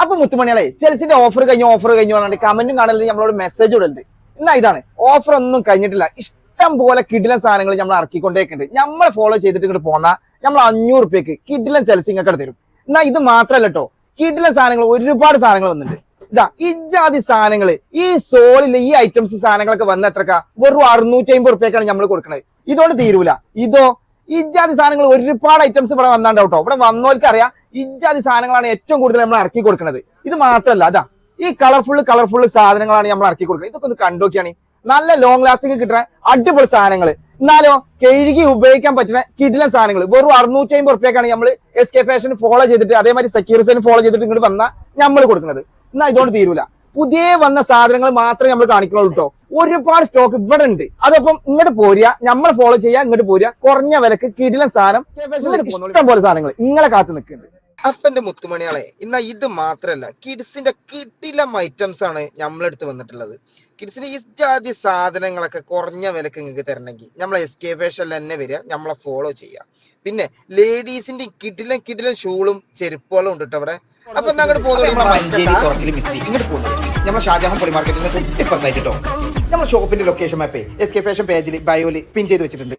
അപ്പൊ മുത്തുമണികളെ ചെൽസിന്റെ ഓഫർ കഴിഞ്ഞു പറഞ്ഞിട്ട് കമന്റും കാണലിൽ നമ്മളോട് മെസ്സേജ് ഇടലുണ്ട്. എന്നാ ഇതാണ് ഓഫർ ഒന്നും കഴിഞ്ഞിട്ടില്ല. ഇഷ്ടം പോലെ കിടിലൻ സാധനങ്ങൾ നമ്മൾ ഇറക്കിക്കൊണ്ടേക്കുന്നുണ്ട്. നമ്മൾ ഫോളോ ചെയ്തിട്ട് ഇങ്ങോട്ട് പോന്നാൽ നമ്മൾ 500 രൂപയ്ക്ക് കിടിലൻ ചെൽസി ഇങ്ങോട്ട് തരും. എന്നാ ഇത് മാത്രല്ല കേട്ടോ, കിടിലൻ സാധനങ്ങൾ ഒരുപാട് സാധനങ്ങൾ വന്നിട്ടുണ്ട്. ഇതാ ഇജാതി സാധനങ്ങൾ ഈ സോളില് ഈ ഐറ്റംസ് സാധനങ്ങളൊക്കെ വന്ന എത്രക്ക വെറും 650 രൂപയ്ക്കാണ് നമ്മൾ കൊടുക്കുന്നത്. ഇതുകൊണ്ട് തീരൂല. ഇതോ ഇജാതി സാധനങ്ങൾ ഒരുപാട് ഐറ്റംസ് ഇവിടെ വന്നാണ്ടോ. ഇവിടെ വന്നവർക്ക് അറിയാം ഇജാതി സാധനങ്ങളാണ് ഏറ്റവും കൂടുതൽ നമ്മൾ ഇറക്കി കൊടുക്കുന്നത്. ഇത് മാത്രമല്ല, അതാ ഈ കളർഫുൾ സാധനങ്ങളാണ് നമ്മൾ ഇറക്കി കൊടുക്കുന്നത്. ഇതൊക്കെ ഒന്ന് കണ്ടോക്കിയാണ്. നല്ല ലോങ് ലാസ്റ്റിംഗ് കിട്ടുന്ന അടിപൊളി സാധനങ്ങൾ, എന്നാലോ കഴുകി ഉപയോഗിക്കാൻ പറ്റുന്ന കിടിലൻ സാധനങ്ങൾ വെറും 650 രൂപയ്ക്കാണ് നമ്മൾ SK ഫാഷൻ ഫോളോ ചെയ്തിട്ട് അതേമാതിരി സെക്യൂരിസൈൻ ഫോളോ ചെയ്തിട്ട് ഇങ്ങോട്ട് വന്നാൽ നമ്മൾ കൊടുക്കുന്നത്. എന്നാ ഇതുകൊണ്ട് തീരൂല. പുതിയ വന്ന സാധനങ്ങൾ മാത്രമേ നമ്മൾ കാണിക്കുള്ളൂ കേട്ടോ. ഒരുപാട് സ്റ്റോക്ക് ഇവിടെ ഉണ്ട്. അതപ്പം ഇങ്ങോട്ട് പോരുക, നമ്മൾ ഫോളോ ചെയ്യുക, ഇങ്ങോട്ട് പോരുക. കുറഞ്ഞ വിലക്ക് കിടിലൻ സാധനം, ഇഷ്ടം പോലെ സാധനങ്ങൾ നിങ്ങളെ കാത്തു നിൽക്കുന്നുണ്ട്. അപ്പന്റെ മുത്തുമണികളെ ഇന്ന ഇത് മാത്രല്ല, കിഡ്സിന്റെ കിടിലം ഐറ്റംസ് ആണ് നമ്മളെടുത്ത് വന്നിട്ടുള്ളത്. കിഡ്സിന്റെ ഈ ജാതി സാധനങ്ങളൊക്കെ കുറഞ്ഞ വിലക്ക് നിങ്ങൾക്ക് തരണമെങ്കിൽ നമ്മളെ SK ഫാഷനിൽ തന്നെ വരിക, നമ്മളെ ഫോളോ ചെയ്യുക. പിന്നെ ലേഡീസിന്റെ കിടിലൻ ഷൂളും ചെരുപ്പുകളും ഉണ്ട് കേട്ടോ അവിടെ. അപ്പൊ അങ്ങോട്ട് പോകുന്നത് നമ്മുടെ ഷാജഹാൻ പൊളി മാർക്കറ്റിന്റെ തൊട്ടിപ്പുറത്തായിട്ട് കേട്ടോ. നമ്മുടെ ഷോപ്പിന്റെ ലൊക്കേഷൻ മാപ്പേ SK ഫാഷൻ പേജിൽ ബയോയിൽ പിൻ ചെയ്ത് വെച്ചിട്ടുണ്ട്.